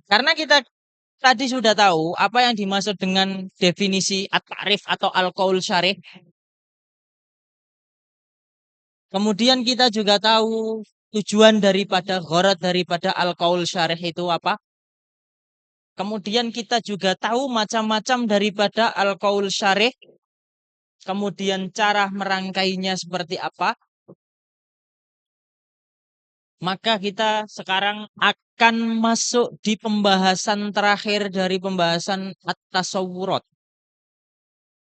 Karena kita tadi sudah tahu apa yang dimaksud dengan definisi at-ta'rif atau al-qaul syarih. Kemudian kita juga tahu tujuan daripada gharad daripada al-qaul syarih itu apa. Kemudian kita juga tahu macam-macam daripada al-qaul syarih. Kemudian cara merangkainya seperti apa. Maka kita sekarang akan masuk di pembahasan terakhir dari pembahasan at-tasawwurat.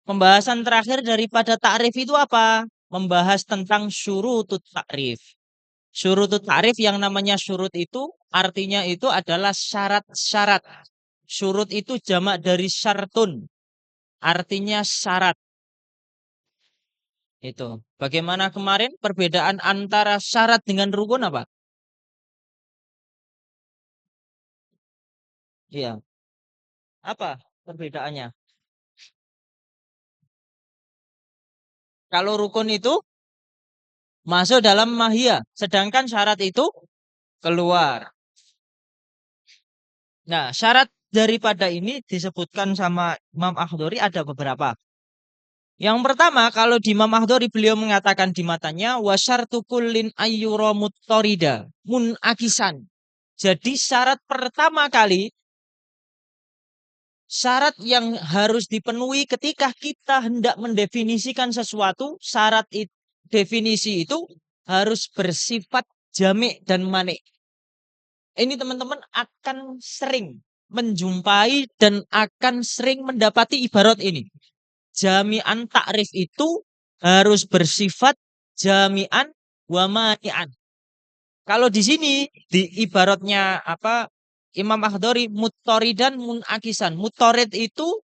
Pembahasan terakhir daripada ta'rif itu apa? Membahas tentang syurutut ta'rif. Syurutut ta'rif yang namanya syurut itu artinya itu adalah syarat-syarat. Syurut itu jamak dari syartun. Artinya syarat. Itu. Bagaimana kemarin perbedaan antara syarat dengan rukun apa? Iya. Apa perbedaannya? Kalau rukun itu masuk dalam mahiyah, sedangkan syarat itu keluar. Nah, syarat daripada ini disebutkan sama Imam Akhdari ada beberapa. Yang pertama, kalau di Imam Akhdari beliau mengatakan di matanya wasyartu kullin ayyura muttarida munakisan. Jadi syarat pertama kali, syarat yang harus dipenuhi ketika kita hendak mendefinisikan sesuatu, definisi itu harus bersifat jami' dan manik. Ini teman-teman akan sering menjumpai dan akan sering mendapati ibarat ini. Jami'an ta'rif itu harus bersifat jami'an wa mani'an. Kalau di sini di ibaratnya apa Imam Akhdari muttaridan munakisan. Muttarid itu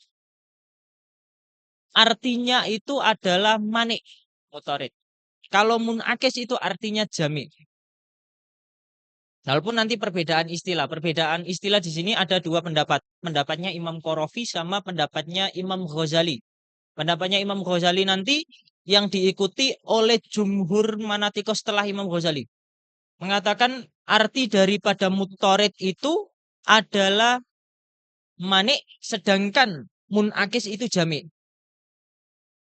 artinya itu adalah manik. Muttarid. Kalau munakis itu artinya jami'. Walaupun nanti perbedaan istilah di sini ada dua pendapat. Pendapatnya Imam Qarafi sama pendapatnya Imam Ghazali. Pendapatnya Imam Ghazali nanti yang diikuti oleh jumhur manatiko setelah Imam Ghazali. Mengatakan arti daripada muttarid itu adalah manik, sedangkan munakis itu jami'.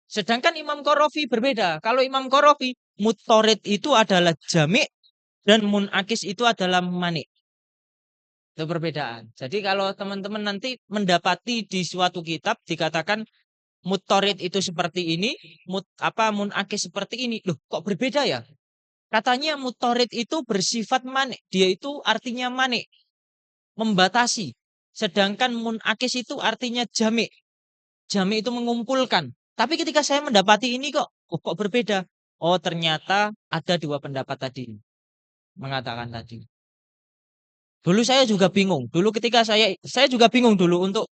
Sedangkan Imam Qarafi berbeda. Kalau Imam Qarafi, muttarid itu adalah jami' dan munakis itu adalah manik. Itu perbedaan. Jadi kalau teman-teman nanti mendapati di suatu kitab dikatakan muttarid itu seperti ini, munakis seperti ini. Loh, kok berbeda ya? Katanya muttarid itu bersifat manik. Dia itu artinya manik, membatasi. Sedangkan munakis itu artinya jami'. Jami' itu mengumpulkan. Tapi ketika saya mendapati ini kok berbeda? Oh, ternyata ada dua pendapat tadi. Mengatakan tadi. Dulu saya juga bingung. Dulu ketika saya juga bingung dulu untuk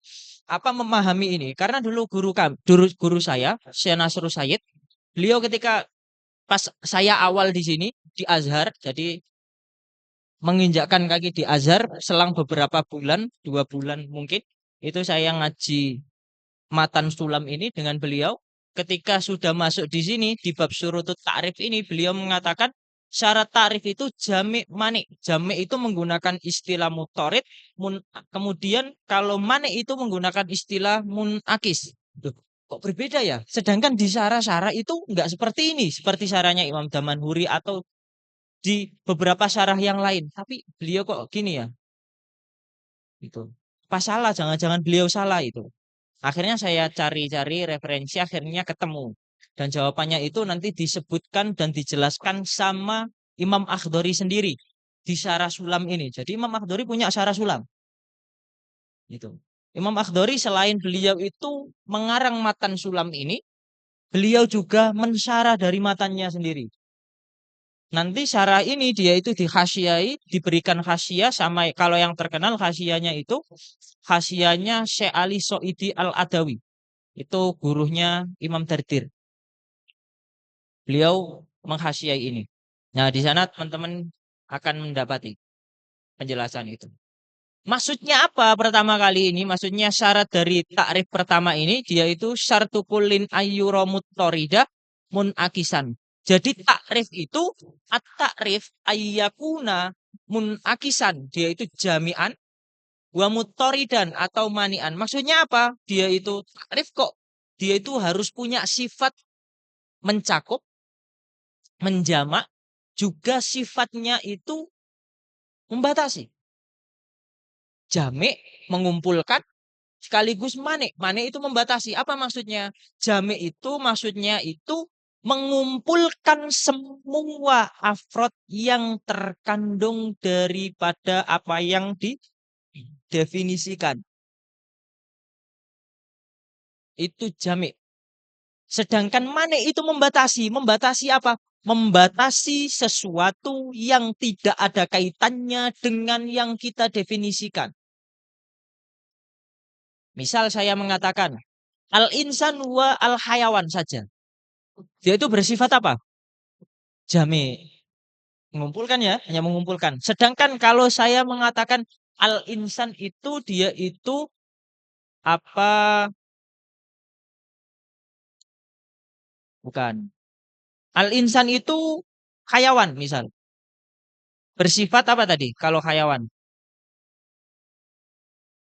apa memahami ini. Karena dulu guru saya, Syekh Nasrul Sayyid, beliau ketika pas saya awal di sini di Azhar, jadi menginjakkan kaki di Azhar selang beberapa bulan, 2 bulan mungkin, itu saya ngaji matan sulam ini dengan beliau. Ketika sudah masuk di sini di bab syurutut ta'rif ini, beliau mengatakan syarat ta'rif itu jami' manik. Jami' itu menggunakan istilah muttarid, kemudian kalau manik itu menggunakan istilah munakis. Duh, kok berbeda ya? Sedangkan di syarah-syarah itu enggak seperti ini, seperti syarahnya Imam Damanhuri atau di beberapa syarah yang lain. Tapi beliau kok gini ya? Itu. Pas salah, jangan-jangan beliau salah itu. Akhirnya saya cari-cari referensi, akhirnya ketemu. Dan jawabannya itu nanti disebutkan dan dijelaskan sama Imam Akhdari sendiri di Syarah Sulam ini. Jadi Imam Akhdari punya Syarah Sulam. Gitu. Imam Akhdari selain beliau itu mengarang matan sulam ini, beliau juga mensyarah dari matannya sendiri. Nanti syarah ini dia itu dikhasyai, diberikan khasyah sama kalau yang terkenal khasyahnya itu khasyahnya Syekh Ali Soidi Al-Adawi. Itu gurunya Imam Dardir. Beliau mengkhasyai ini. Nah, di sana teman-teman akan mendapati penjelasan itu. Maksudnya apa pertama kali ini? Maksudnya syarat dari takrif pertama ini dia itu syartu kullin ayyura muttarida munakisan. Jadi takrif itu at-takrif ayyakuna munakisan. Dia itu jami'an Wa mutoridan atau manian. Maksudnya apa? Dia itu takrif kok. Dia itu harus punya sifat mencakup, menjamak, juga sifatnya itu membatasi. Jame mengumpulkan sekaligus mane. Mane itu membatasi. Apa maksudnya? Jame itu maksudnya itu mengumpulkan semua afrod yang terkandung daripada apa yang didefinisikan. Itu jame. Sedangkan mane itu membatasi. Membatasi apa? Membatasi sesuatu yang tidak ada kaitannya dengan yang kita definisikan. Misal saya mengatakan al-insan wa al-hayawan saja. Dia itu bersifat apa? Jami. Mengumpulkan ya, hanya mengumpulkan. Sedangkan kalau saya mengatakan al-insan itu dia itu apa? Bukan. Al-insan itu hayawan misal. Bersifat apa tadi? Kalau hayawan.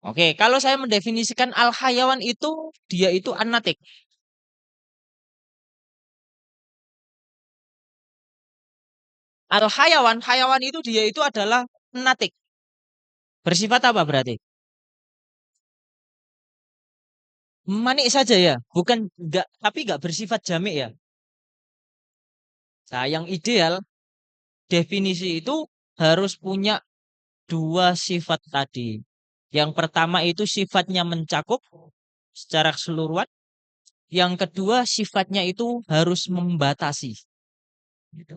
Oke, kalau saya mendefinisikan al-hayawan itu dia itu anatik. Al-hayawan, hayawan itu dia itu adalah anatik. Bersifat apa berarti? Manik saja ya, bukan enggak, tapi enggak bersifat jamik ya. Nah, yang ideal definisi itu harus punya dua sifat tadi. Yang pertama itu sifatnya mencakup secara keseluruhan. Yang kedua sifatnya itu harus membatasi. Gitu.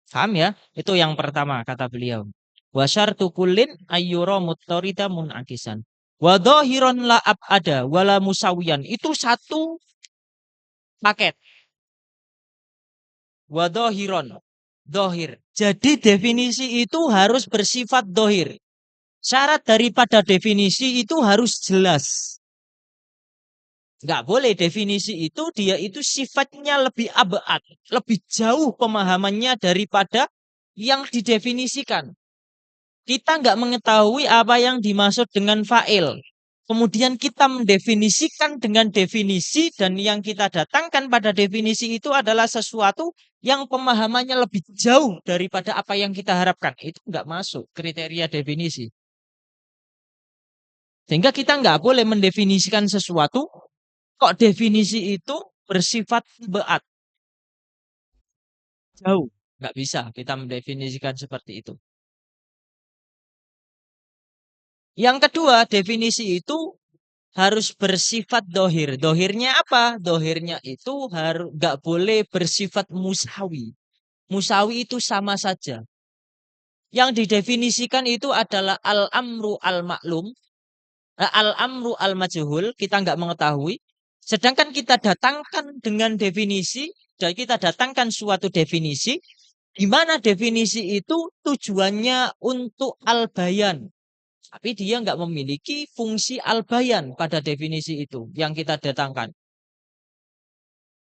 Paham ya? Itu yang pertama kata beliau. Wasyartu kullin ayyura muttarida munakisan. Wa dhahiran la abada wala musawiyan. Itu satu paket. Wa dhahiron. Dohir. Jadi definisi itu harus bersifat dohir. Syarat daripada definisi itu harus jelas. Nggak boleh definisi itu dia itu sifatnya lebih abad, lebih jauh pemahamannya daripada yang didefinisikan. Kita nggak mengetahui apa yang dimaksud dengan fa'il. Kemudian kita mendefinisikan dengan definisi dan yang kita datangkan pada definisi itu adalah sesuatu yang pemahamannya lebih jauh daripada apa yang kita harapkan. Itu nggak masuk kriteria definisi. Sehingga kita nggak boleh mendefinisikan sesuatu kok definisi itu bersifat beat jauh. Nggak bisa kita mendefinisikan seperti itu. Yang kedua, definisi itu harus bersifat dohir. Dohirnya apa? Dohirnya itu harus nggak boleh bersifat musawi. Musawi itu sama saja. Yang didefinisikan itu adalah al-amru al-maklum, al-amru al-majhul, kita nggak mengetahui. Sedangkan kita datangkan dengan definisi, dan kita datangkan suatu definisi, di mana definisi itu tujuannya untuk al-bayan. Tapi dia nggak memiliki fungsi al-bayan pada definisi itu yang kita datangkan.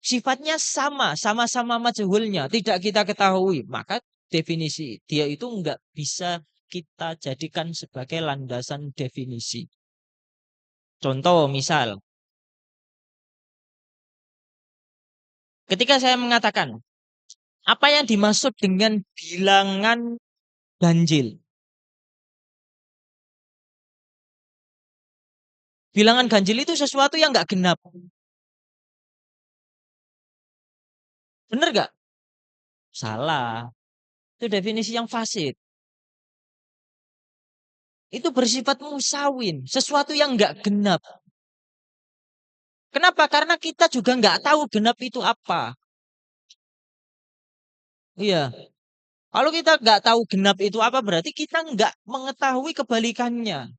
Sifatnya sama, sama-sama majhulnya, tidak kita ketahui. Maka definisi dia itu nggak bisa kita jadikan sebagai landasan definisi. Contoh misal, ketika saya mengatakan, apa yang dimaksud dengan bilangan ganjil? Bilangan ganjil itu sesuatu yang nggak genap. Bener nggak? Salah. Itu definisi yang fasid. Itu bersifat musawin. Sesuatu yang nggak genap. Kenapa? Karena kita juga nggak tahu genap itu apa. Iya. Kalau kita nggak tahu genap itu apa, berarti kita nggak mengetahui kebalikannya.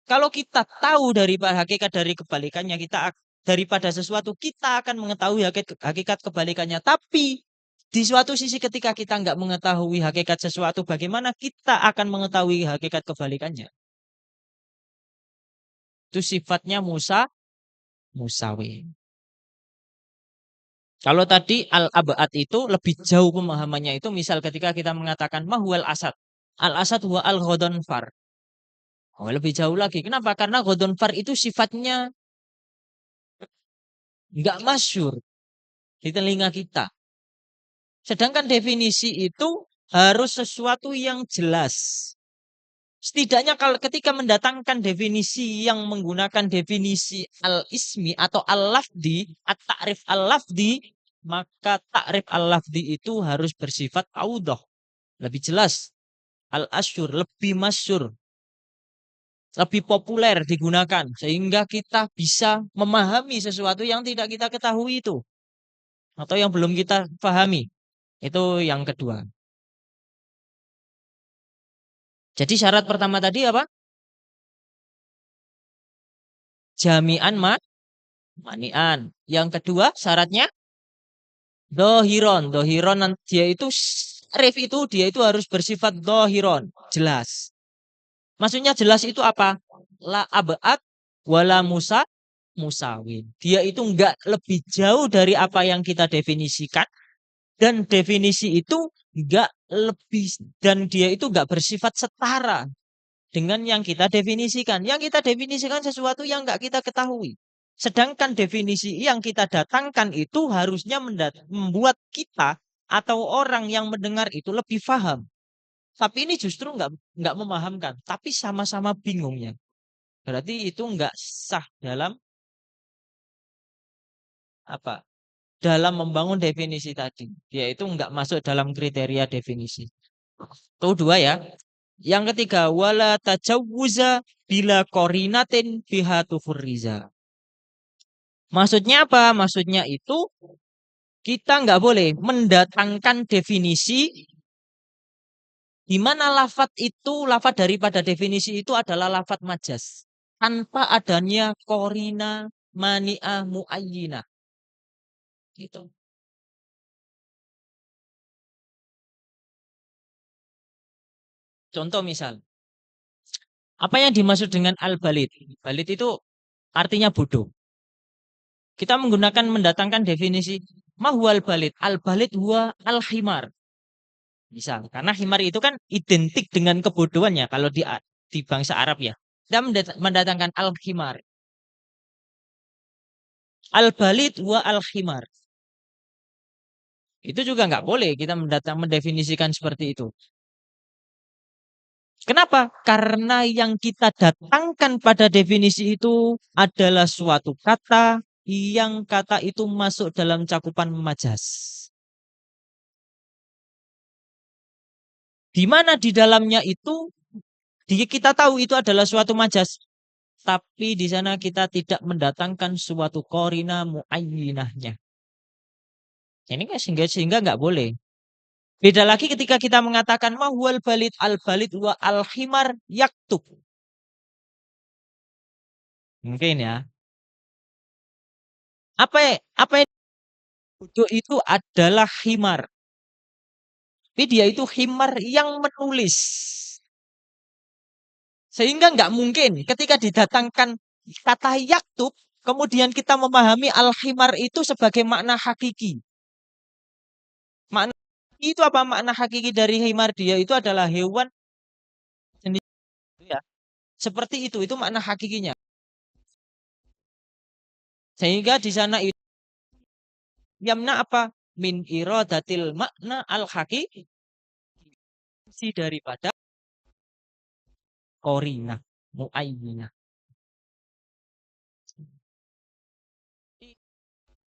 Kalau kita tahu daripada hakikat dari kebalikannya, daripada sesuatu, kita akan mengetahui hakikat kebalikannya. Tapi di suatu sisi ketika kita nggak mengetahui hakikat sesuatu, bagaimana kita akan mengetahui hakikat kebalikannya? Itu sifatnya musawi. Kalau tadi al-abad itu lebih jauh pemahamannya itu misal ketika kita mengatakan mahwal asad. Al-Asad wa al-Ghadonfar. Oh, lebih jauh lagi. Kenapa? Karena Ghadonfar itu sifatnya nggak masyhur di telinga kita. Sedangkan definisi itu harus sesuatu yang jelas. Setidaknya kalau ketika mendatangkan definisi yang menggunakan definisi al-ismi atau al-lafdi, at-ta'rif al-lafdi, maka ta'rif al-lafdi itu harus bersifat audah, lebih jelas, al-asyur, lebih masyur, lebih populer digunakan sehingga kita bisa memahami sesuatu yang tidak kita ketahui itu atau yang belum kita pahami. Itu yang kedua. Jadi syarat pertama tadi apa? Jami'an mani'an. Yang kedua syaratnya dohiron. Dohiron dia itu rif itu dia itu harus bersifat dohiron. Jelas. Maksudnya jelas itu apa? La abad wala musawin. Dia itu enggak lebih jauh dari apa yang kita definisikan dan definisi itu enggak lebih dan dia itu enggak bersifat setara dengan yang kita definisikan. Yang kita definisikan sesuatu yang enggak kita ketahui. Sedangkan definisi yang kita datangkan itu harusnya membuat kita atau orang yang mendengar itu lebih paham. Tapi ini justru nggak memahamkan, tapi sama-sama bingungnya. Berarti itu nggak sah dalam apa? Dalam membangun definisi tadi, yaitu nggak masuk dalam kriteria definisi. Itu dua ya. Yang ketiga, wala tajawuza bila korinatin biha tufurriza. Maksudnya apa? Maksudnya itu kita nggak boleh mendatangkan definisi di mana lafat itu, lafat daripada definisi itu adalah lafat majas. Tanpa adanya korina mani'ah muayyina. Gitu. Contoh misal, apa yang dimaksud dengan al-balid? Balid itu artinya bodoh. Kita menggunakan mendatangkan definisi mahwal balid. Al-balid huwa al-himar. Misal, karena himar itu kan identik dengan kebodohannya kalau di bangsa Arab ya. Kita mendatangkan al-himar. Al-balid huwa al-himar. Itu juga nggak boleh kita mendefinisikan seperti itu. Kenapa? Karena yang kita datangkan pada definisi itu adalah suatu kata yang kata itu masuk dalam cakupan majas. Di mana di dalamnya itu kita tahu itu adalah suatu majas. Tapi di sana kita tidak mendatangkan suatu korina muayyinahnya. Ini kan sehingga nggak boleh. Beda lagi ketika kita mengatakan mahwal balid al balid wa al himar yaktub. Mungkin ya. Apa yang bodoh itu adalah himar. Tapi dia itu himar yang menulis. Sehingga nggak mungkin ketika didatangkan kata yaktub, kemudian kita memahami al-himar itu sebagai makna hakiki. Makna itu apa makna hakiki dari himar? Dia itu adalah hewan jenis ya. Seperti itu makna hakikinya. Sehingga di sana itu yamna apa? Min iradatil makna al-hakiki daripada korina muayyinah.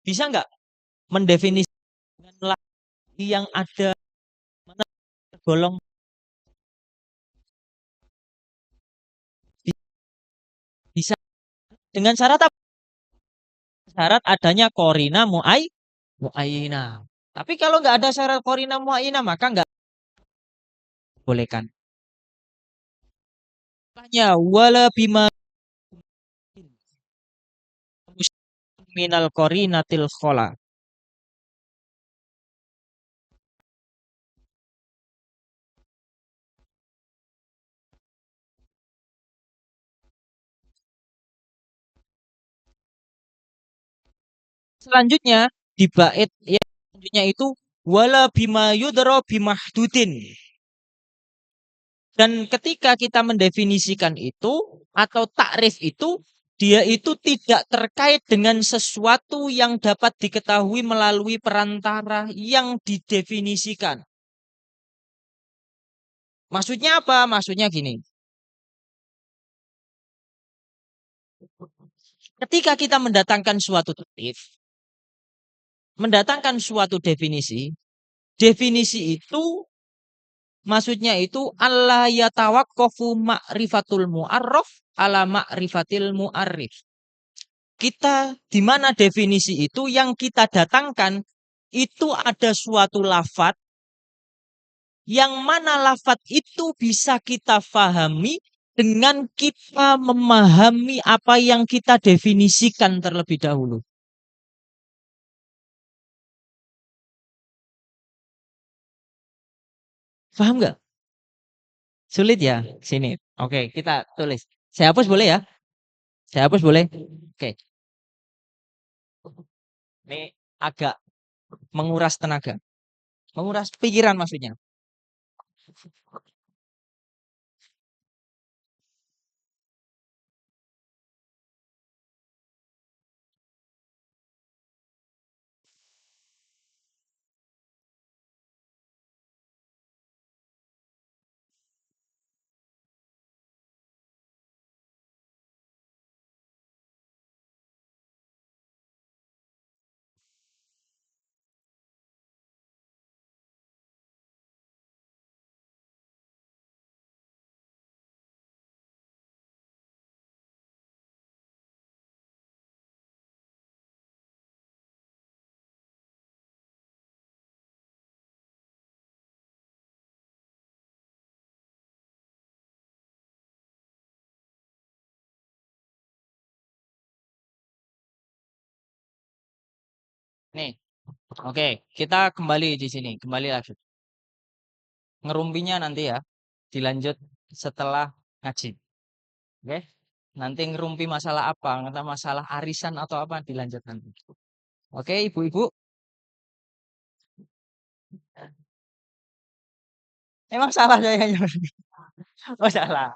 Bisa nggak mendefinisikan lagi yang ada mana tergolong bisa dengan syarat apa? Syarat adanya korina muayyina. Tapi kalau nggak ada syarat korina muayyina maka nggak bolehkan. Hanya wala bima minal korinatil khola. Selanjutnya di bait yang selanjutnya itu wala bima yudro bimahdudin. Dan ketika kita mendefinisikan itu atau takrif itu, dia itu tidak terkait dengan sesuatu yang dapat diketahui melalui perantara yang didefinisikan. Maksudnya apa? Maksudnya gini. Ketika kita mendatangkan suatu takrif, mendatangkan suatu definisi, definisi itu maksudnya itu Allah yatawaqqafu ma'rifatul mu'arraf ala ma'rifatil mu'arrif. Kita di mana definisi itu yang kita datangkan itu ada suatu lafat yang mana lafat itu bisa kita fahami dengan kita memahami apa yang kita definisikan terlebih dahulu. Paham nggak? Sulit ya? Sini. Oke, kita tulis. Saya hapus boleh ya? Saya hapus boleh? Oke. Ini agak menguras tenaga. Menguras pikiran maksudnya. Nih, oke, kita kembali di sini, kembali lagi. Ngerumpinya nanti ya, dilanjut setelah ngaji. Oke? Nanti ngerumpi masalah apa, entah masalah arisan atau apa dilanjut nanti. Oke, ibu-ibu. Emang salah saya. Oh, salah.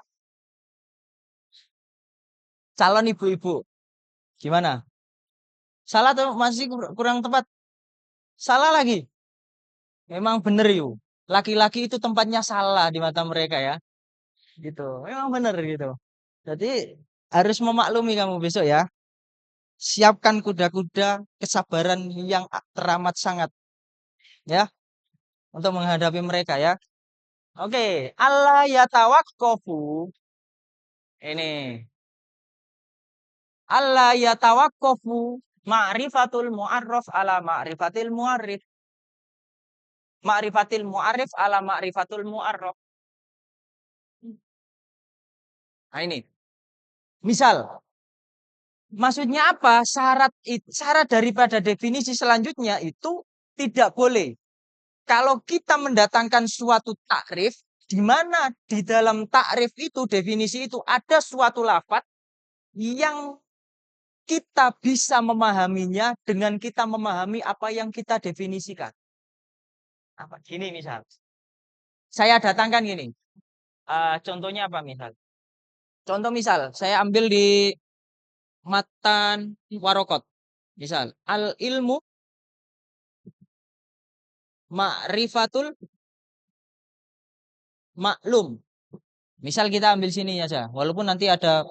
Calon ibu-ibu. Gimana? Salah atau masih kurang tepat? Salah lagi. Memang bener yuk. Laki-laki itu tempatnya salah di mata mereka ya. Gitu. Memang bener gitu. Jadi harus memaklumi kamu besok ya. Siapkan kuda-kuda kesabaran yang teramat sangat ya untuk menghadapi mereka ya. Oke, Allah ya tawakkofu. Ini Allah ya tawakkofu ma'rifatul mu'arraf ala ma'rifatil mu'arrif. Ma'rifatil mu'arrif ala ma'rifatul mu'arraf. Nah ini. Misal, maksudnya apa? Syarat daripada definisi selanjutnya itu tidak boleh. Kalau kita mendatangkan suatu takrif, di mana di dalam takrif itu, definisi itu ada suatu lafaz yang kita bisa memahaminya dengan kita memahami apa yang kita definisikan. Apa? Gini misal, saya datangkan gini. Contohnya apa misal? Contoh misal, saya ambil di matan warokot. Misal, al ilmu ma'rifatul maklum. Misal kita ambil sini aja, walaupun nanti ada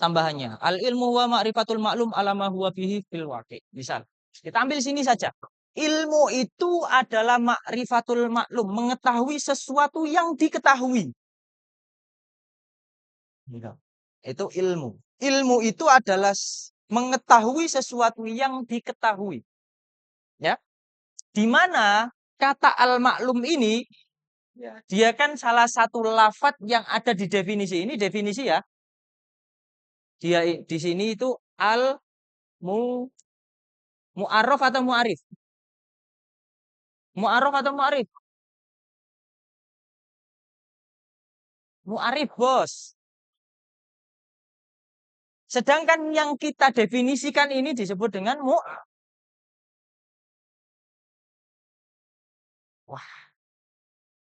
tambahannya. Al ilmu wa ma'rifatul maklum alama huwa bihi fil waqi. Misal, kita ambil sini saja. Ilmu itu adalah ma'rifatul maklum, mengetahui sesuatu yang diketahui. Gitu. Itu ilmu. Ilmu itu adalah mengetahui sesuatu yang diketahui. Ya, di mana kata al-maklum ini ya, dia kan salah satu lafat yang ada di definisi ini, definisi ya. Dia di sini itu al mu mu'arraf atau mu'arif? Mu'arraf atau mu'arif? Mu'arif, Bos. Sedangkan yang kita definisikan ini disebut dengan Wah,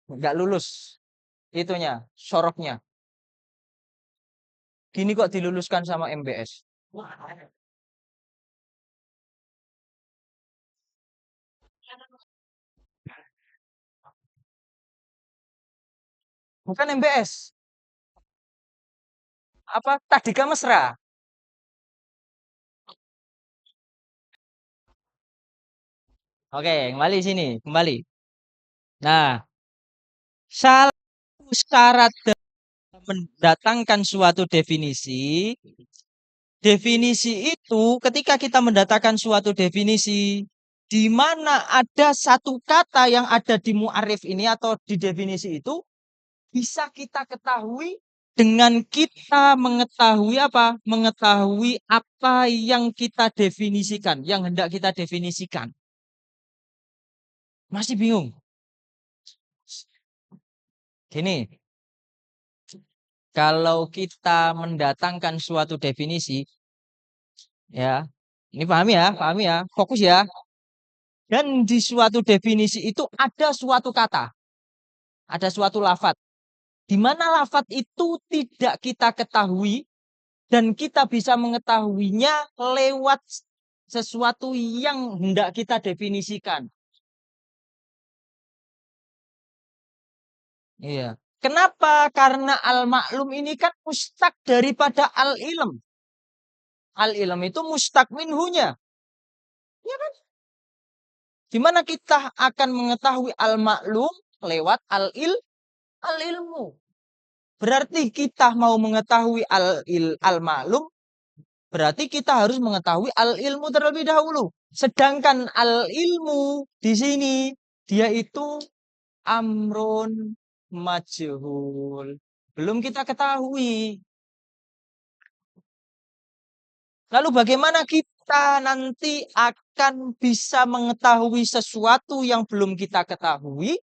nggak lulus. itunya, soroknya. Gini kok diluluskan sama MBS. Bukan MBS. Apa? Tadika Mesra. Oke, kembali sini, kembali. Nah, salah satu syarat mendatangkan suatu definisi, definisi itu ketika kita mendatangkan suatu definisi, di mana ada satu kata yang ada di mu'arif ini atau di definisi itu, bisa kita ketahui dengan kita mengetahui apa? Mengetahui apa yang kita definisikan, yang hendak kita definisikan. Masih bingung? Gini, kalau kita mendatangkan suatu definisi, ya, ini pahami ya, fokus ya. Dan di suatu definisi itu ada suatu kata, ada suatu lafat, di mana lafat itu tidak kita ketahui dan kita bisa mengetahuinya lewat sesuatu yang hendak kita definisikan. Iya. Kenapa? Karena al-maklum ini kan mustaq daripada al-ilm. Al-ilm itu mustaq minhunya. Ya kan? Di mana kita akan mengetahui al-maklum lewat al-ilmu. Berarti kita mau mengetahui al-maklum, berarti kita harus mengetahui al-ilmu terlebih dahulu. Sedangkan al-ilmu di sini dia itu amrun majhul. Belum kita ketahui. Lalu bagaimana kita nanti akan bisa mengetahui sesuatu yang belum kita ketahui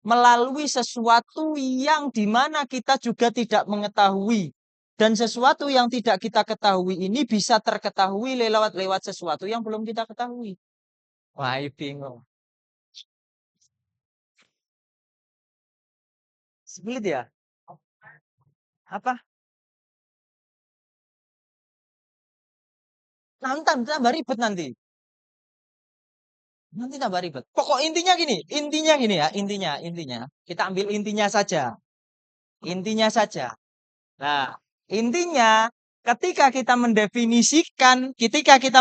melalui sesuatu yang dimana kita juga tidak mengetahui. Dan sesuatu yang tidak kita ketahui ini bisa terketahui lewat sesuatu yang belum kita ketahui. Wah, bingung. Sulit ya? Apa? Nanti tambah ribet nanti. Nanti tambah ribet. Pokok intinya gini ya, intinya. Kita ambil intinya saja. Intinya saja. Nah, intinya ketika kita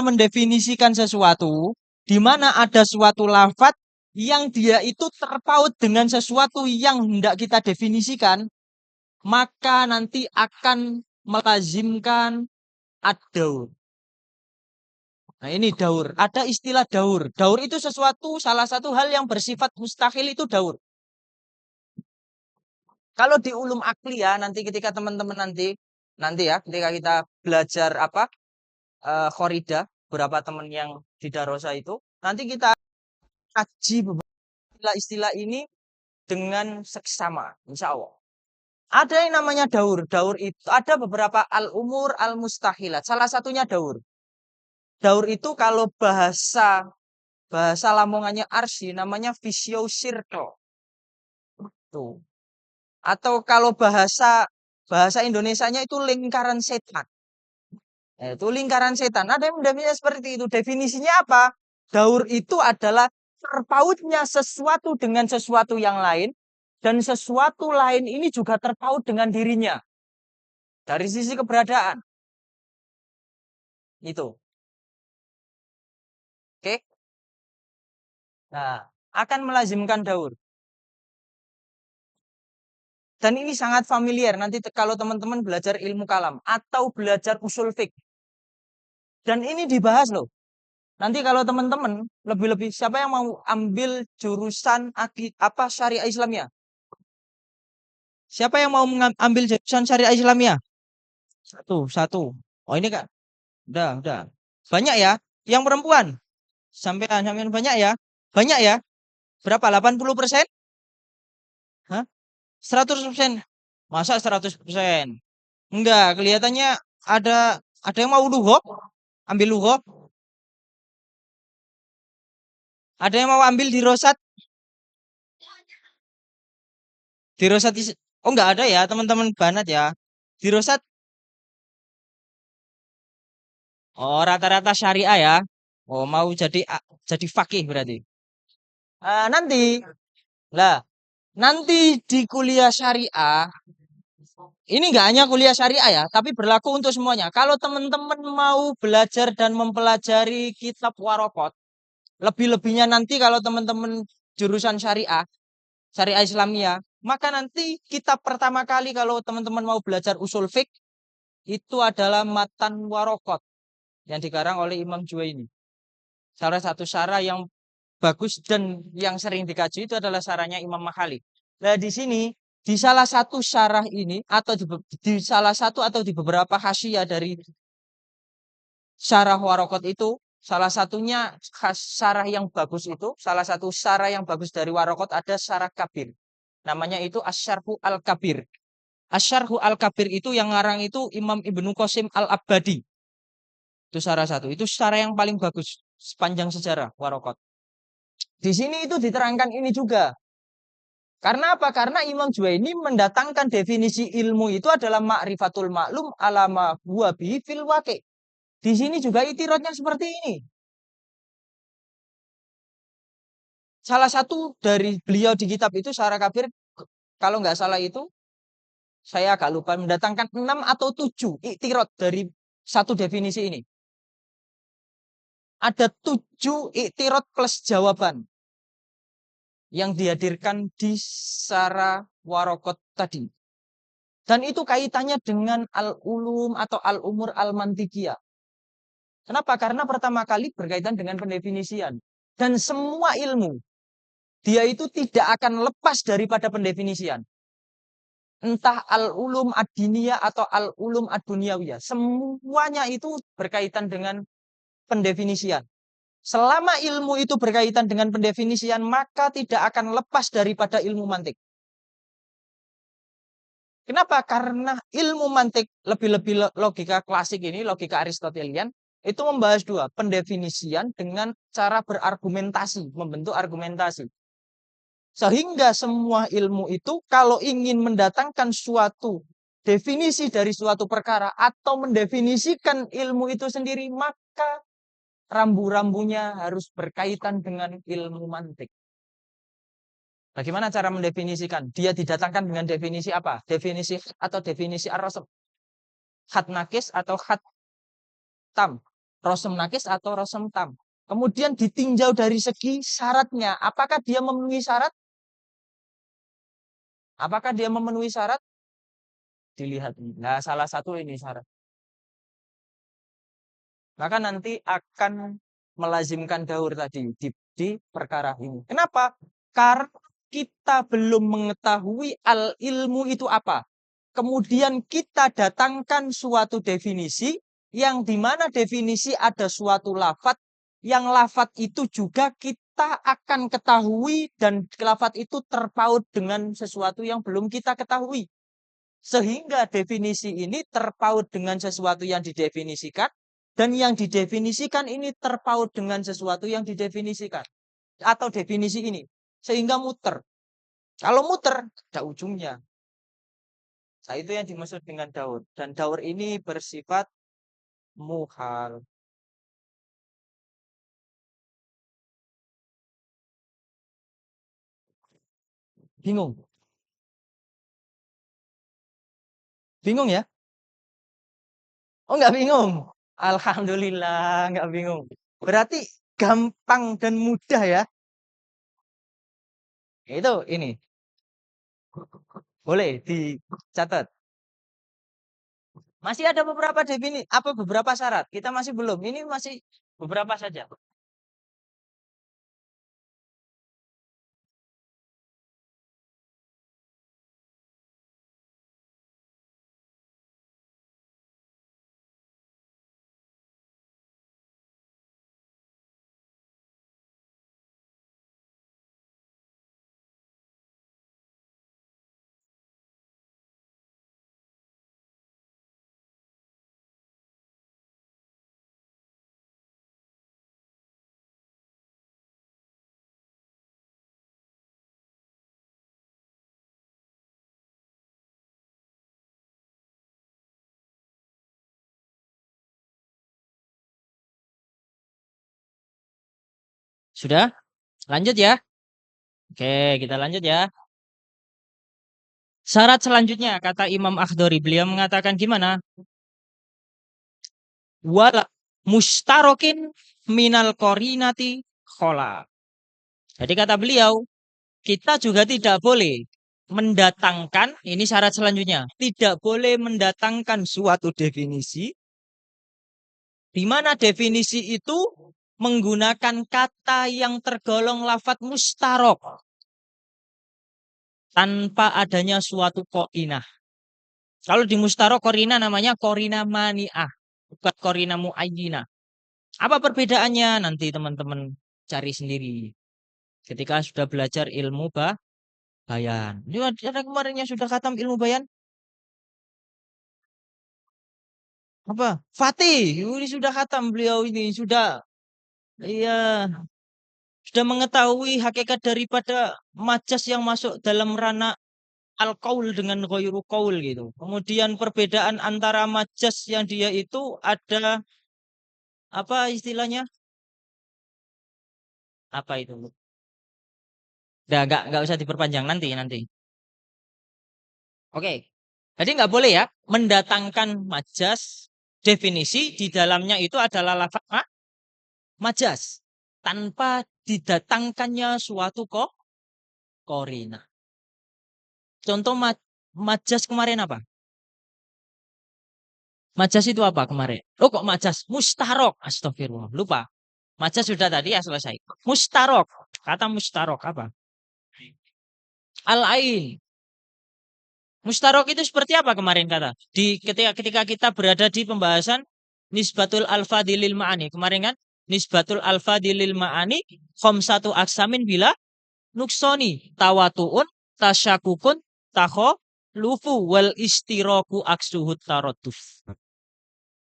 mendefinisikan sesuatu, di mana ada suatu lafat yang dia itu terpaut dengan sesuatu yang hendak kita definisikan, maka nanti akan melazimkan ad-daur. Nah, ini daur. Ada istilah daur. Daur itu salah satu hal yang bersifat mustahil itu daur. Kalau di ulum akli ya, nanti ketika teman-teman nanti ya, ketika kita belajar apa khoridah, beberapa teman yang di darosa itu, nanti kita kaji beberapa istilah ini dengan seksama, insya Allah. Ada yang namanya daur. Daur itu ada beberapa al-umur al-mustahilat. Salah satunya daur. Daur itu kalau bahasa lamongannya Arsy namanya visio circle. Tuh. Atau kalau bahasa Indonesianya itu lingkaran setan. Itu lingkaran setan. Ada yang mendefinisinya seperti itu. Definisinya apa? Daur itu adalah terpautnya sesuatu dengan sesuatu yang lain dan sesuatu lain ini juga terpaut dengan dirinya dari sisi keberadaan. Itu. Oke? Nah, akan melazimkan daur. Dan ini sangat familiar nanti kalau teman-teman belajar ilmu kalam atau belajar usul fiqh. Dan ini dibahas loh. Nanti kalau teman-teman lebih-lebih siapa yang mau ambil jurusan apa syariah Islamiyah? Siapa yang mau mengambil jurusan syariah Islamiyah? Satu. Oh ini Kak, udah. Banyak ya? Yang perempuan? Sampai banyak ya? Banyak ya? Berapa? 80%? Hah? 100%? Masa 100%? Enggak, kelihatannya ada yang mau luhok, ambil luhok. Ada yang mau ambil di rosat Oh, nggak ada ya, teman-teman banat ya. Di Rosat, oh rata-rata syariah ya. Oh, mau jadi fakih berarti. Nanti, lah, nanti di kuliah syariah, ini nggak hanya kuliah syariah ya, tapi berlaku untuk semuanya. Kalau teman-teman mau belajar dan mempelajari kitab warokot, lebih-lebihnya nanti kalau teman-teman jurusan syariah, syariah Islamiyah, maka nanti kitab pertama kali kalau teman-teman mau belajar usul fiqh itu adalah Matan Warokot yang dikarang oleh Imam Juwaini. Salah satu syarah yang bagus dan yang sering dikaji itu adalah syarahnya Imam Maghali. Nah, di sini di salah satu syarah ini atau di salah satu atau di beberapa hasyiah dari syarah Warokot itu salah satunya syarah yang bagus itu salah satu syarah yang bagus dari Warokot ada syarah Kabir. Namanya itu Asyarhu Al-Kabir. Asyarhu Al-Kabir itu yang ngarang itu Imam Ibnu Qasim Al-Abbadi. Itu syarah satu. Itu syarah yang paling bagus sepanjang sejarah Warokot. Di sini itu diterangkan ini juga. Karena apa? Karena Imam Juwaini mendatangkan definisi ilmu itu adalah ma'rifatul maklum alama huwa bihi fil waqi'. Di sini juga itirotnya seperti ini. Salah satu dari beliau di kitab itu Syarah Kabir, kalau nggak salah itu, saya agak lupa, mendatangkan 6 atau 7 iktirot dari satu definisi ini. Ada 7 iktirot plus jawaban yang dihadirkan di Syarah Warokot tadi. Dan itu kaitannya dengan al-ulum atau al-umur al-mantikiyah. Kenapa? Karena pertama kali berkaitan dengan pendefinisian. Dan semua ilmu, dia itu tidak akan lepas daripada pendefinisian. Entah al-ulum ad-diniyah atau al-ulum ad-dunyawiyah. Semuanya itu berkaitan dengan pendefinisian. Selama ilmu itu berkaitan dengan pendefinisian, maka tidak akan lepas daripada ilmu mantik. Kenapa? Karena ilmu mantik lebih-lebih logika klasik ini, logika Aristotelian, itu membahas dua, pendefinisian dengan cara berargumentasi, membentuk argumentasi. Sehingga semua ilmu itu kalau ingin mendatangkan suatu definisi dari suatu perkara atau mendefinisikan ilmu itu sendiri, maka rambu-rambunya harus berkaitan dengan ilmu mantik. Bagaimana cara mendefinisikan? Dia didatangkan dengan definisi apa? Definisi atau definisi ar-rasm. Khat nakis atau khat tam. Rosem nakis atau rosem tam. Kemudian ditinjau dari segi syaratnya. Apakah dia memenuhi syarat? Apakah dia memenuhi syarat? Dilihat. Nah, salah satu ini syarat. Maka nanti akan melazimkan daur tadi di perkara ini. Kenapa? Karena kita belum mengetahui al-ilmu itu apa. Kemudian kita datangkan suatu definisi yang dimana definisi ada suatu lafat yang lafat itu juga kita akan ketahui dan lafat itu terpaut dengan sesuatu yang belum kita ketahui. Sehingga definisi ini terpaut dengan sesuatu yang didefinisikan dan yang didefinisikan ini terpaut dengan sesuatu yang didefinisikan atau definisi ini sehingga muter. Kalau muter ada ujungnya. Nah, itu yang dimaksud dengan daur. Dan daur ini bersifat muhal. Bingung? Bingung ya? Oh, nggak bingung. Alhamdulillah, nggak bingung. Berarti gampang dan mudah ya. Itu ini. Boleh dicatat. Masih ada beberapa definisi, apa beberapa syarat. Kita masih belum. Ini masih beberapa saja. Sudah? Lanjut ya. Oke, kita lanjut ya. Syarat selanjutnya kata Imam Akhdari, beliau mengatakan gimana? Wala mustarokin minal korinati khola. Jadi kata beliau, kita juga tidak boleh mendatangkan, ini syarat selanjutnya, tidak boleh mendatangkan suatu definisi, di mana definisi itu menggunakan kata yang tergolong lafat mustarok, tanpa adanya suatu korinah. Kalau di mustarok korinah namanya korina mani'ah, bukan korina muayyinah. Apa perbedaannya? Nanti teman-teman cari sendiri ketika sudah belajar ilmu bayan. Ini ada kemarin yang sudah khatam ilmu bayan. Apa? Fatih. Ini sudah khatam beliau ini. Sudah. Iya. Sudah mengetahui hakikat daripada majas yang masuk dalam ranah al-qaul dengan ghairu qaul gitu. Kemudian perbedaan antara majas yang dia itu ada apa istilahnya? Apa itu? Udah nggak usah diperpanjang nanti. Oke. Jadi nggak boleh ya mendatangkan majas definisi di dalamnya itu adalah lafaz majas tanpa didatangkannya suatu korina. Contoh majas kemarin apa? Majas itu apa kemarin? Oh kok majas? Mustarok. Astagfirullah. Lupa. Majas sudah tadi ya selesai. Mustarok. Kata mustarok apa? Al-ain. Mustarok itu seperti apa kemarin kata? Ketika kita berada di pembahasan nisbatul alfadilil ma'ani. Kemarin kan? Nisbatul alfadilil ma'ani khamsatu aksamin bila nuksoni tawatuun tasyakukun takho lufu wal istiroku aksuhut taroduf.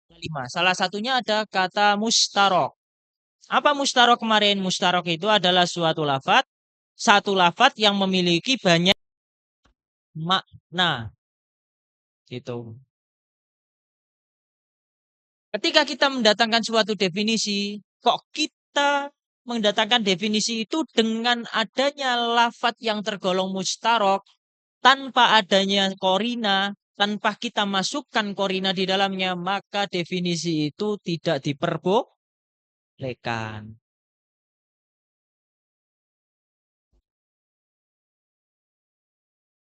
Lima. Salah satunya ada kata mustarok. Apa mustarok kemarin? Mustarok itu adalah suatu lafat, satu lafat yang memiliki banyak makna. Gitu. Ketika kita mendatangkan suatu definisi, kok kita mendatangkan definisi itu dengan adanya lafat yang tergolong mustarok, tanpa adanya korina, tanpa kita masukkan korina di dalamnya, maka definisi itu tidak diperbolehkan.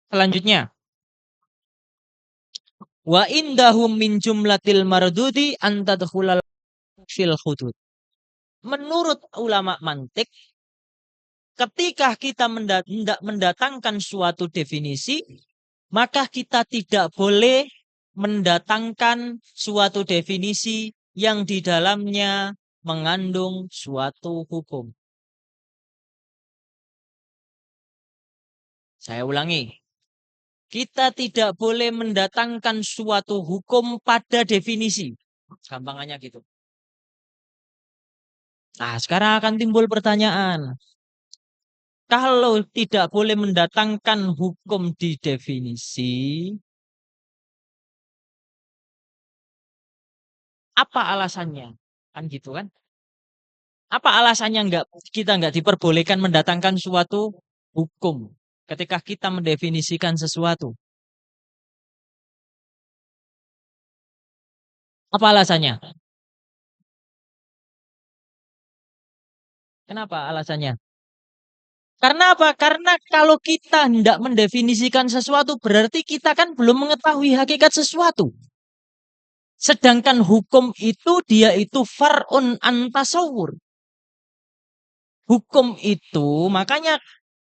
Selanjutnya, wa indahum min jumlatil mardudi antadkhulal fil hudud. Menurut ulama mantik, ketika kita mendatangkan suatu definisi, maka kita tidak boleh mendatangkan suatu definisi yang di dalamnya mengandung suatu hukum. Saya ulangi, kita tidak boleh mendatangkan suatu hukum pada definisi. Gampangannya gitu. Nah, sekarang akan timbul pertanyaan. Kalau tidak boleh mendatangkan hukum di definisi, apa alasannya? Kan gitu kan? Apa alasannya kita nggak diperbolehkan mendatangkan suatu hukum ketika kita mendefinisikan sesuatu? Apa alasannya? Kenapa alasannya? Karena apa? Karena kalau kita tidak mendefinisikan sesuatu, berarti kita kan belum mengetahui hakikat sesuatu. Sedangkan hukum itu dia itu far'un antasawur. Hukum itu, makanya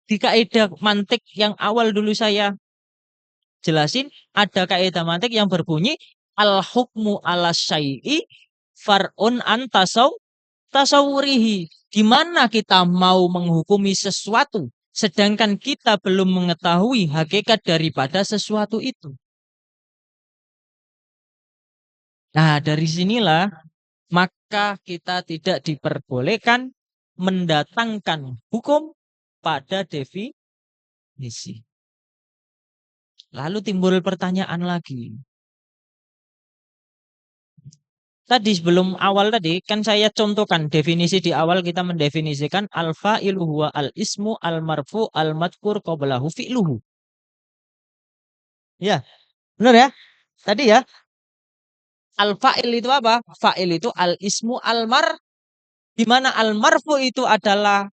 di kaidah mantik yang awal dulu saya jelasin, ada kaidah mantik yang berbunyi al hukmu ala syai'i far'un tasawurihi. Gimana kita mau menghukumi sesuatu sedangkan kita belum mengetahui hakikat daripada sesuatu itu. Nah, dari sinilah maka kita tidak diperbolehkan mendatangkan hukum pada definisi. Lalu timbul pertanyaan lagi. Tadi sebelum awal tadi kan saya contohkan definisi di awal kita mendefinisikan al-fa'ilu huwa al-ismu al-marfu al-madkur qablahu fi'luhu. Ya, benar ya? Tadi ya, al-fa'il itu apa? Fa'il itu al-ismu di mana al-marfu itu adalah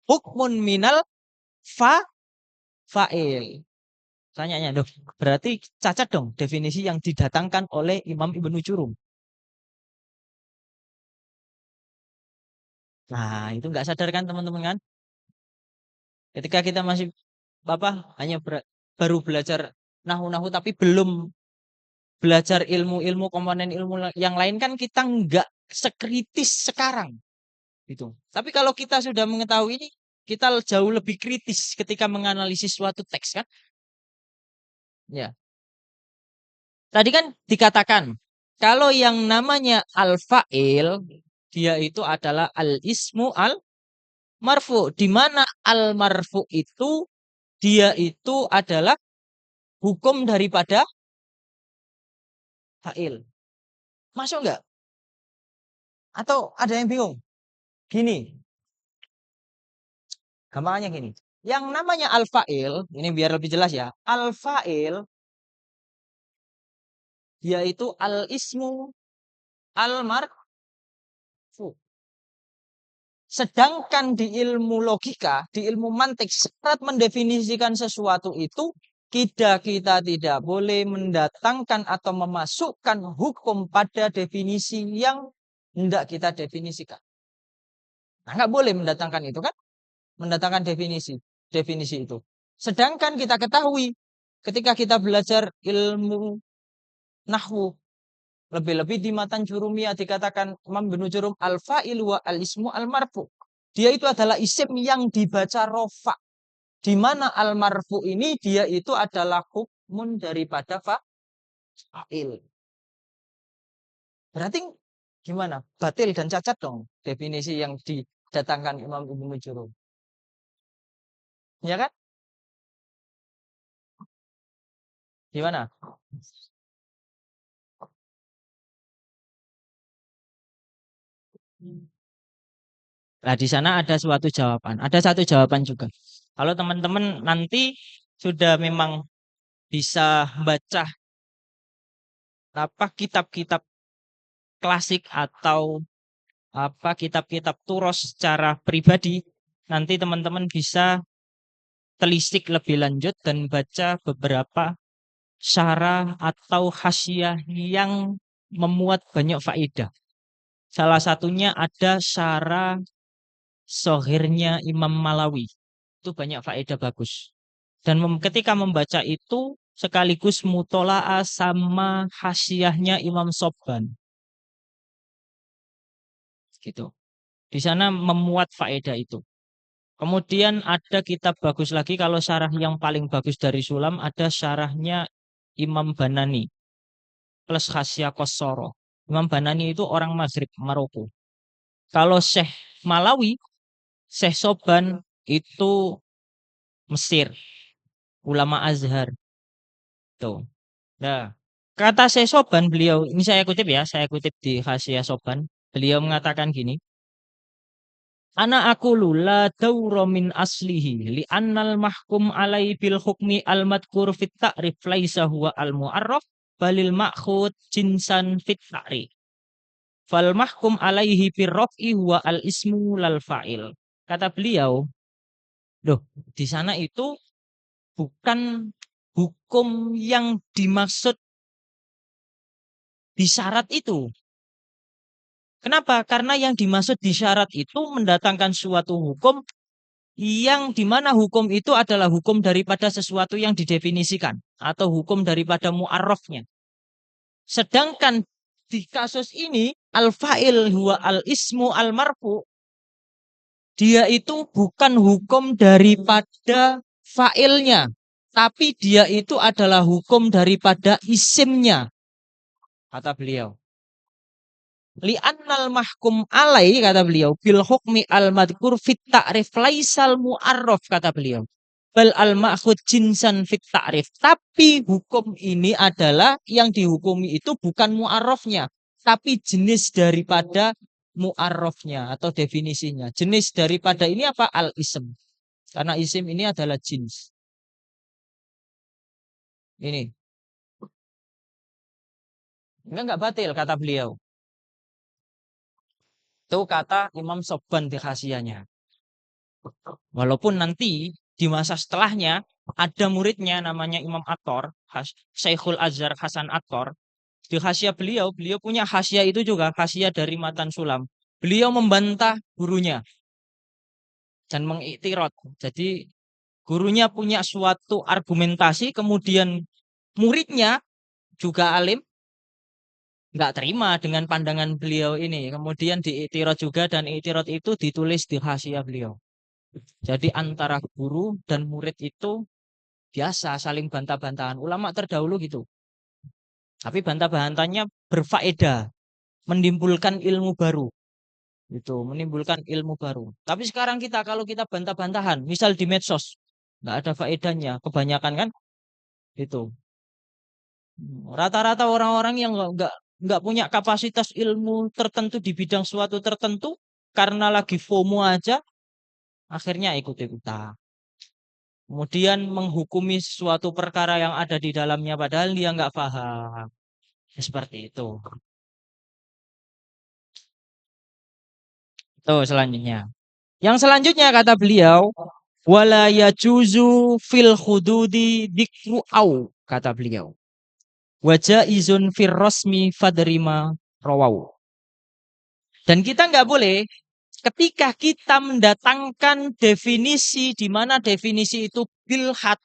hukmun minal fa fa'il. Tanyanya dong, berarti cacat dong definisi yang didatangkan oleh Imam Ibnu Jurum. Nah, itu nggak sadar kan teman-teman kan? Ketika kita masih hanya baru belajar nahu-nahu tapi belum belajar ilmu-ilmu komponen ilmu yang lain kan kita nggak sekritis sekarang gitu. Tapi kalau kita sudah mengetahui ini, kita jauh lebih kritis ketika menganalisis suatu teks kan? Ya. Tadi kan dikatakan kalau yang namanya al-fa'il dia itu adalah al-ismu al-marfu, di mana al-marfu itu dia itu adalah hukum daripada fa'il. Masuk nggak? Atau ada yang bingung? Gini, gampangnya gini. Yang namanya al-fa'il, ini biar lebih jelas ya. Al-fa'il yaitu al-ismu al-marfu. Sedangkan di ilmu logika, di ilmu mantik, saat mendefinisikan sesuatu itu, kita tidak boleh mendatangkan atau memasukkan hukum pada definisi yang tidak kita definisikan. Nah, nggak boleh mendatangkan itu kan? Mendatangkan definisi itu. Sedangkan kita ketahui ketika kita belajar ilmu nahwu, lebih-lebih di matan jurumiyah dikatakan Imam Ibnu Jurum al-fa'il wa al-ismu al-marfu. Dia itu adalah isim yang dibaca rofa. Di mana al-marfu ini dia itu adalah hukmun daripada fa'il. Berarti gimana? Batil dan cacat dong definisi yang didatangkan Imam Ibnu Jurum. Ya kan? Gimana? Nah, di sana ada suatu jawaban. Ada satu jawaban juga. Kalau teman-teman nanti sudah memang bisa baca apa kitab-kitab klasik atau apa kitab-kitab turos secara pribadi, nanti teman-teman bisa telisik lebih lanjut dan baca beberapa syarah atau hasyiah yang memuat banyak faedah. Salah satunya ada syarah Sohirnya Imam Malawi. Itu banyak faedah bagus. Dan ketika membaca itu sekaligus mutola'ah sama hasyiahnya Imam Sobban. Gitu. Di sana memuat faedah itu. Kemudian ada kitab bagus lagi kalau syarah yang paling bagus dari Sulam ada syarahnya Imam Banani plus Khasya Kosoro. Imam Banani itu orang Maghrib Maroko. Kalau Syekh Malawi, Syekh Soban itu Mesir, ulama Azhar. Tuh. Nah, kata Syekh Soban beliau, ini saya kutip ya, saya kutip di Khasya Soban. Beliau mengatakan gini, Ana aku la dauro min aslihi li annal mahkum alai bil hukmi al madkur fit ta'rif laisa huwa al mu'arraf balil ma'khud jinsan fit ta'rif. Fal mahkum alaihi bir raf'i huwa al ismu lal fa'il. Kata beliau, loh, di sana itu bukan hukum yang dimaksud di syarat itu. Kenapa? Karena yang dimaksud di syarat itu mendatangkan suatu hukum yang dimana hukum itu adalah hukum daripada sesuatu yang didefinisikan atau hukum daripada mu'arrafnya. Sedangkan di kasus ini al-fa'il huwa al-ismu al-marfu, dia itu bukan hukum daripada fa'ilnya, tapi dia itu adalah hukum daripada isimnya, kata beliau. Li'annal mahkum alai, kata beliau, bil hukmi al madkur fit ta'rif laisal mu'arraf, kata beliau, bal al ma'khud jinsan fit ta'rif. Tapi hukum ini adalah yang dihukumi itu bukan mu'arrafnya, tapi jenis daripada mu'arrafnya atau definisinya. Jenis daripada ini apa? Al-ism. Karena isim ini adalah jenis. Ini. Enggak batil kata beliau. Itu kata Imam Sobban di khasiyahnya. Walaupun nanti di masa setelahnya ada muridnya namanya Imam Attor, Syekhul Azhar Hasan Attor. Di khasiyah beliau, beliau punya khasiyah itu juga khasiyah dari Matan Sulam. Beliau membantah gurunya dan mengiktirad. Jadi gurunya punya suatu argumentasi, kemudian muridnya juga alim, nggak terima dengan pandangan beliau ini. Kemudian diiktirad juga dan iktirad itu ditulis di khasiyah beliau. Jadi antara guru dan murid itu biasa saling bantah-bantahan. Ulama terdahulu gitu. Tapi bantah-bantahannya berfaedah, menimbulkan ilmu baru. Itu menimbulkan ilmu baru. Tapi sekarang kita kalau kita bantah-bantahan, misal di medsos, nggak ada faedahnya. Kebanyakan kan itu. Rata-rata orang-orang yang nggak punya kapasitas ilmu tertentu di bidang suatu tertentu karena lagi FOMO aja, akhirnya ikut-ikutan. Kemudian menghukumi suatu perkara yang ada di dalamnya padahal dia nggak paham. Seperti itu. Tuh selanjutnya. Yang selanjutnya kata beliau, wala yajuzu fil hududi dikru au, kata beliau. Wajaizun fir rasmi fadrima rawau. Dan kita nggak boleh ketika kita mendatangkan definisi di mana definisi itu bilhat,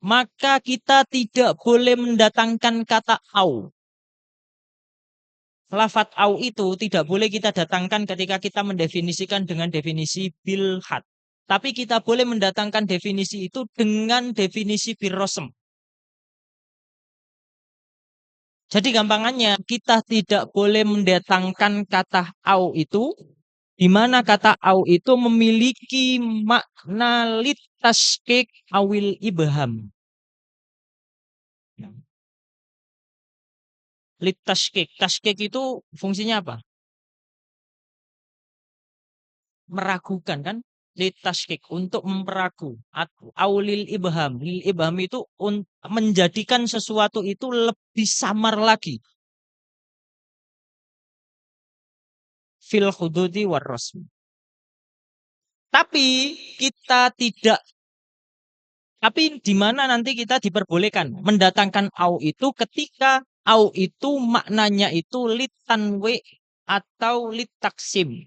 maka kita tidak boleh mendatangkan kata au. Lafat au itu tidak boleh kita datangkan ketika kita mendefinisikan dengan definisi bilhat. Tapi kita boleh mendatangkan definisi itu dengan definisi birrosem. Jadi gampangannya kita tidak boleh mendatangkan kata au itu di mana kata au itu memiliki makna litaskik awil ibham. Litaskik, taskik itu fungsinya apa? Meragukan kan? Litaskik untuk memperagu. Aulil ibham, lil ibham itu menjadikan sesuatu itu lebih samar lagi. Fil hududi warrosmi. Tapi kita tidak, tapi di mana nanti kita diperbolehkan mendatangkan au itu ketika au itu maknanya itu litanwe atau litaksim.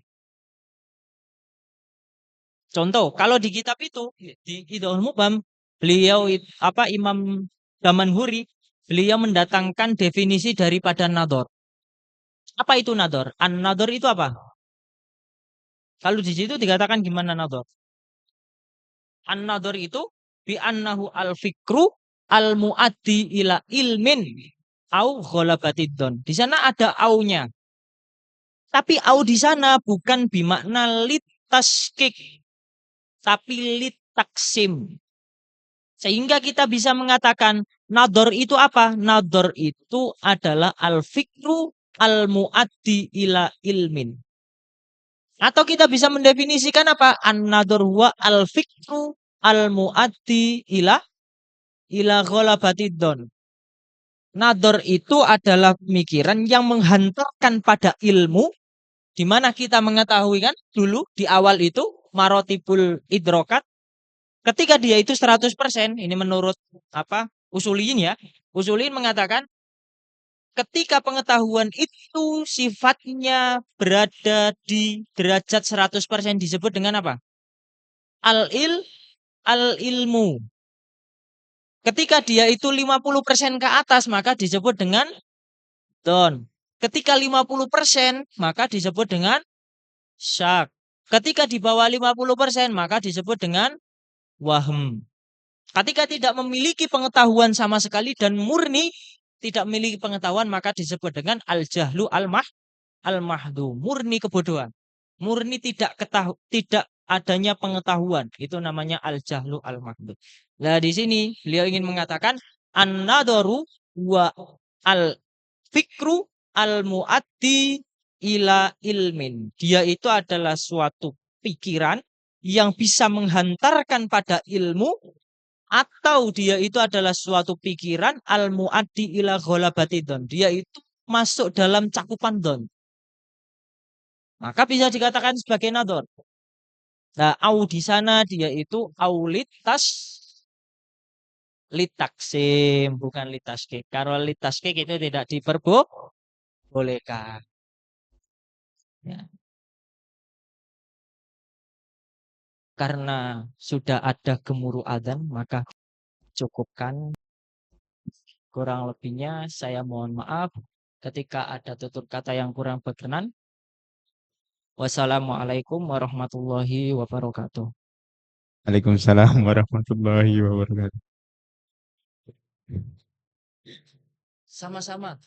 Contoh, kalau di kitab itu di Idhul Mubham, beliau apa Imam Damanhuri, beliau mendatangkan definisi daripada nador. Apa itu nador? An-nador itu apa? Kalau di situ dikatakan gimana nador? An-nador itu bi annahu al-fikru al-muaddi ila ilmin au ghalabatidon. Di sana ada aunya. Tapi au di sana bukan bimakna litaskik, tapi litaksim. Sehingga kita bisa mengatakan nador itu apa? Nador itu adalah al-fikru al-muaddi ila ilmin. Atau kita bisa mendefinisikan apa? An-nador huwa al-fikru al-muaddi ila ghalabatidon. Nador itu adalah pemikiran yang menghantarkan pada ilmu, di mana kita mengetahui kan dulu di awal itu marotibul idrokat, ketika dia itu 100%, ini menurut apa usulin ya, usulin mengatakan ketika pengetahuan itu sifatnya berada di derajat 100% disebut dengan apa? Al-ilmu. Ketika dia itu 50% ke atas maka disebut dengan don. Ketika 50% maka disebut dengan syak. Ketika di bawah 50% maka disebut dengan wahm. Ketika tidak memiliki pengetahuan sama sekali dan murni tidak memiliki pengetahuan maka disebut dengan al-jahlu al-mahdu, murni kebodohan. Murni tidak adanya pengetahuan. Itu namanya al-jahlu al-mahdu. Nah, di sini beliau ingin mengatakan an-nadaru wa al-fikru al-muaddi ila ilmin. Dia itu adalah suatu pikiran yang bisa menghantarkan pada ilmu, atau dia itu adalah suatu pikiran al-muaddi ila ghalabati dzon. Dia itu masuk dalam cakupan dzon. Maka bisa dikatakan sebagai nador. Nah, au di sana dia itu aulitas litaksim, bukan litaskik. Kalau litaskik itu tidak diperbolehkan. Ya. Karena sudah ada gemuruh adzan, maka cukupkan. Kurang lebihnya saya mohon maaf ketika ada tutur kata yang kurang berkenan. Wassalamualaikum warahmatullahi wabarakatuh. Waalaikumsalam warahmatullahi wabarakatuh. Sama-sama.